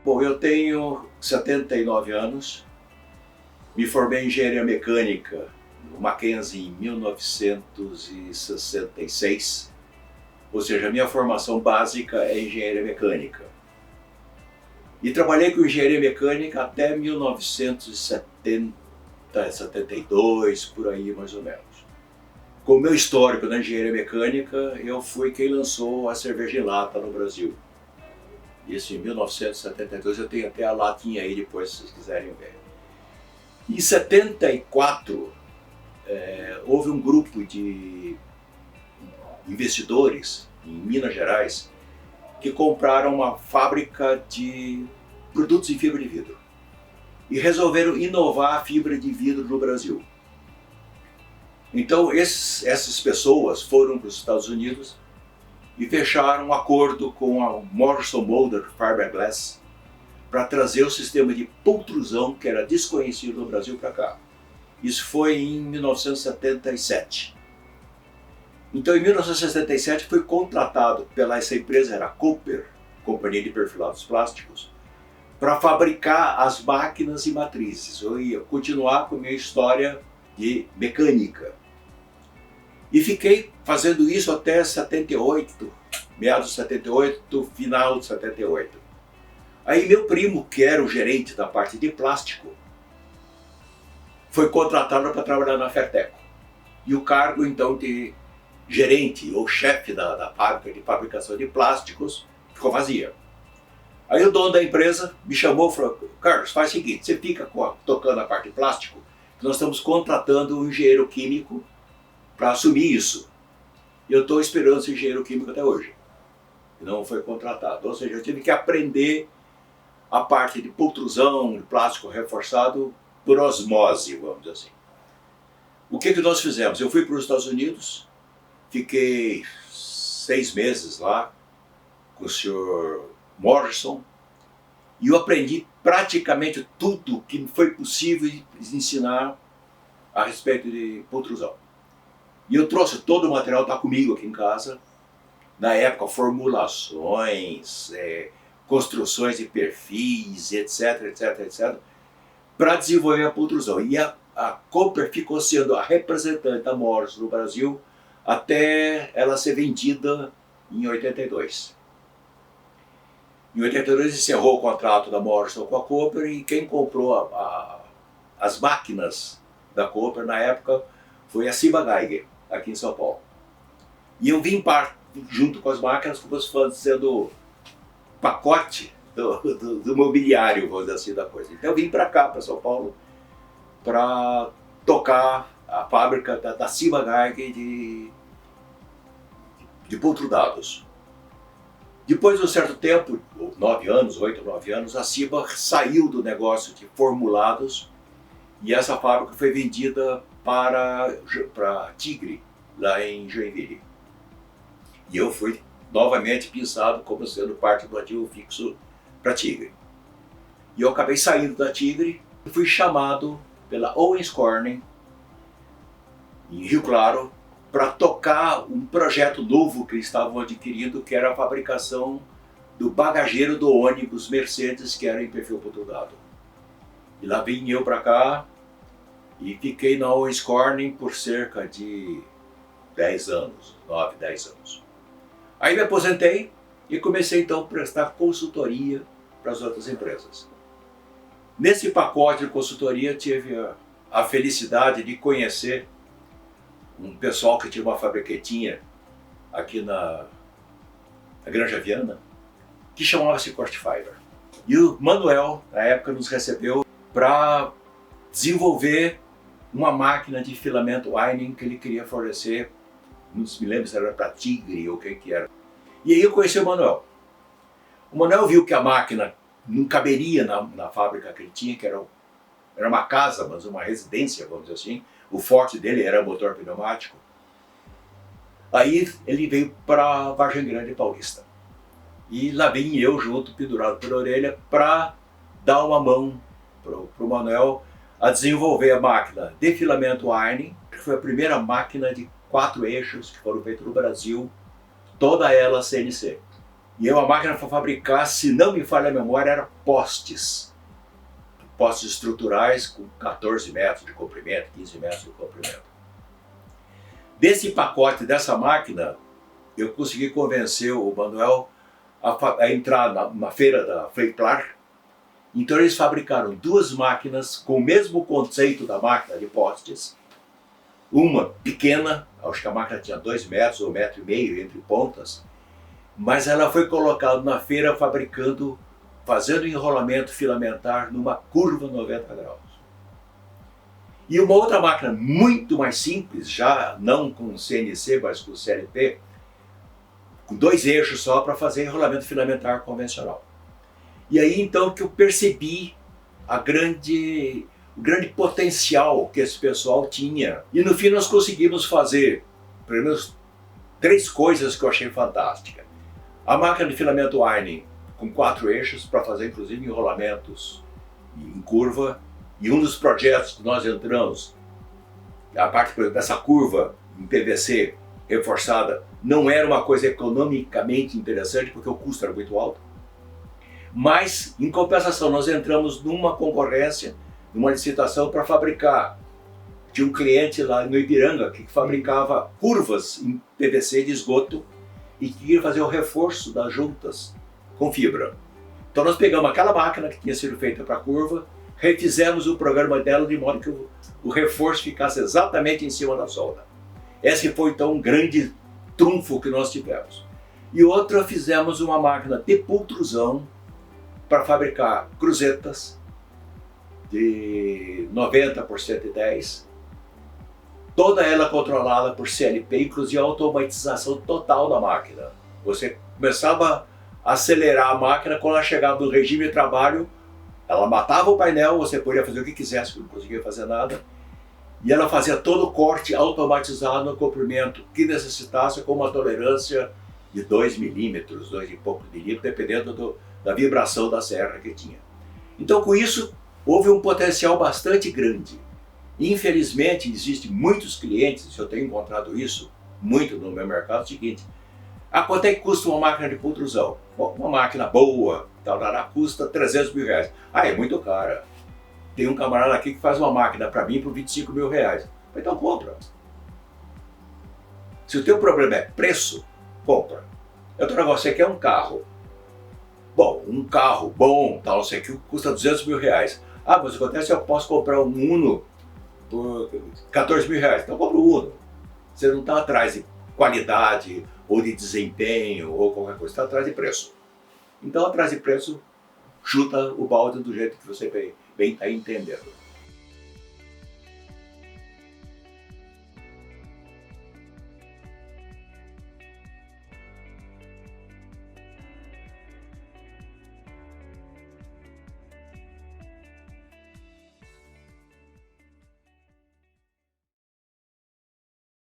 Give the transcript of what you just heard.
Bom, eu tenho 79 anos, me formei em engenharia mecânica no Mackenzie em 1966, ou seja, a minha formação básica é engenharia mecânica. E trabalhei com engenharia mecânica até 1970, 72, por aí mais ou menos. Com o meu histórico na engenharia mecânica, eu fui quem lançou a cerveja em lata no Brasil. Isso em 1972, eu tenho até a latinha aí depois, se vocês quiserem ver. Em 74, houve um grupo de investidores em Minas Gerais que compraram uma fábrica de produtos em fibra de vidro e resolveram inovar a fibra de vidro no Brasil. Então essas pessoas foram para os Estados Unidos e fecharam um acordo com a Morrison Mulder Fiberglass para trazer o sistema de pultrusão que era desconhecido no Brasil para cá. Isso foi em 1977. Então, em 1977, fui contratado pela essa empresa, era a Cooper, Companhia de Perfilados Plásticos, para fabricar as máquinas e matrizes. Eu ia continuar com a minha história de mecânica. E fiquei fazendo isso até 78, meados de 78, final de 78. Aí meu primo, que era o gerente da parte de plástico, foi contratado para trabalhar na Ferteco. E o cargo, então, de gerente ou chefe da fábrica de fabricação de plásticos ficou vazia. Aí o dono da empresa me chamou e falou: Carlos, faz o seguinte, você fica tocando a parte de plástico, que nós estamos contratando um engenheiro químico para assumir isso. E eu estou esperando esse engenheiro químico até hoje. E não foi contratado. Ou seja, eu tive que aprender a parte de pultrusão, de plástico reforçado, por osmose, vamos dizer assim. O que nós fizemos? Eu fui para os Estados Unidos, fiquei 6 meses lá com o senhor Morrison e eu aprendi praticamente tudo que foi possível ensinar a respeito de pultrusão. E eu trouxe todo o material, está comigo aqui em casa, na época formulações, construções de perfis, etc, etc, etc, para desenvolver a pultrusão. E a Cooper ficou sendo a representante da Morrison no Brasil até ela ser vendida em 82. Em 82 encerrou o contrato da Morrison com a Cooper e quem comprou as máquinas da Cooper na época foi a Ciba Geiger, aqui em São Paulo. E eu vim junto com as máquinas como se fosse sendo pacote do mobiliário, vamos dizer assim, da coisa. Então eu vim para cá, para São Paulo, para tocar a fábrica da Ciba Geiger de pultrudados. Depois de um certo tempo, 9 anos, 8 ou 9 anos, a Ciba saiu do negócio de formulados e essa fábrica foi vendida para Tigre, lá em Joinville. E eu fui novamente pensado como sendo parte do ativo fixo para Tigre. E eu acabei saindo da Tigre e fui chamado pela Owens Corning, em Rio Claro, para tocar um projeto novo que eles estavam adquirindo, que era a fabricação do bagageiro do ônibus Mercedes, que era em perfil pultrudado. E lá vim eu para cá e fiquei na Owens Corning por cerca de 10 anos, 9, 10 anos. Aí me aposentei e comecei então a prestar consultoria para as outras empresas. Nesse pacote de consultoria tive a felicidade de conhecer um pessoal que tinha uma fabriquetinha aqui na Granja Viana, que chamava-se Corte Fiber. E o Manuel, na época, nos recebeu para desenvolver uma máquina de filamento winding que ele queria fornecer, não me lembro se era para Tigre ou o que era. E aí eu conheci o Manuel. O Manuel viu que a máquina não caberia na fábrica que ele tinha, que era uma casa, mas uma residência, vamos dizer assim. O forte dele era motor pneumático. Aí ele veio para Vargem Grande Paulista. E lá vim eu junto, pendurado pela orelha, para dar uma mão para o Manuel a desenvolver a máquina de filamento winding, que foi a primeira máquina de 4 eixos que foram feitas no Brasil, toda ela CNC. E é uma máquina para fabricar, se não me falha a memória, era postes. Postes estruturais com 14 metros de comprimento, 15 metros de comprimento. Desse pacote, dessa máquina, eu consegui convencer o Manuel a entrar na feira da Freiplar. Então eles fabricaram duas máquinas com o mesmo conceito da máquina de postes. Uma pequena, acho que a máquina tinha 2 metros ou 1,5 metro entre pontas, mas ela foi colocada na feira fazendo enrolamento filamentar numa curva 90 graus. E uma outra máquina muito mais simples, já não com CNC, mas com CLP, com 2 eixos só para fazer enrolamento filamentar convencional. E aí então que eu percebi o grande potencial que esse pessoal tinha. E no fim nós conseguimos fazer, pelo menos, 3 coisas que eu achei fantásticas. A máquina de filamento Winding com 4 eixos para fazer inclusive enrolamentos em curva. E um dos projetos que nós entramos, a parte, por exemplo, dessa curva em PVC reforçada, não era uma coisa economicamente interessante porque o custo era muito alto. Mas, em compensação, nós entramos numa concorrência, numa licitação para fabricar. Tinha um cliente lá no Ipiranga que fabricava curvas em PVC de esgoto e queria fazer o reforço das juntas com fibra. Então nós pegamos aquela máquina que tinha sido feita para curva, refizemos o programa dela de modo que o reforço ficasse exatamente em cima da solda. Esse foi então um grande trunfo que nós tivemos. E outra, fizemos uma máquina de pultrusão para fabricar cruzetas de 90 por 110, toda ela controlada por CLP, inclusive a automatização total da máquina. Você começava a acelerar a máquina, quando ela chegava no regime de trabalho, ela matava o painel, você podia fazer o que quisesse, não conseguia fazer nada, e ela fazia todo o corte automatizado no comprimento que necessitasse, com uma tolerância de 2 milímetros, 2 e poucos milímetros, dependendo da vibração da serra que tinha. Então, com isso, houve um potencial bastante grande. Infelizmente, existem muitos clientes, eu tenho encontrado isso muito no meu mercado, é o seguinte: quanto é que custa uma máquina de pultrusão? Bom, uma máquina boa, custa 300 mil reais. É muito cara. Tem um camarada aqui que faz uma máquina para mim por 25 mil reais. Então compra. Se o teu problema é preço, compra. Você quer um carro. Bom, um carro bom, não sei o que, custa 200 mil reais. Mas acontece que eu posso comprar um Uno por 14 mil reais. Então compra o Uno. Você não está atrás de qualidade, ou de desempenho, ou qualquer coisa. Está atrás de preço. Então, atrás de preço, chuta o balde do jeito que você bem está entendendo.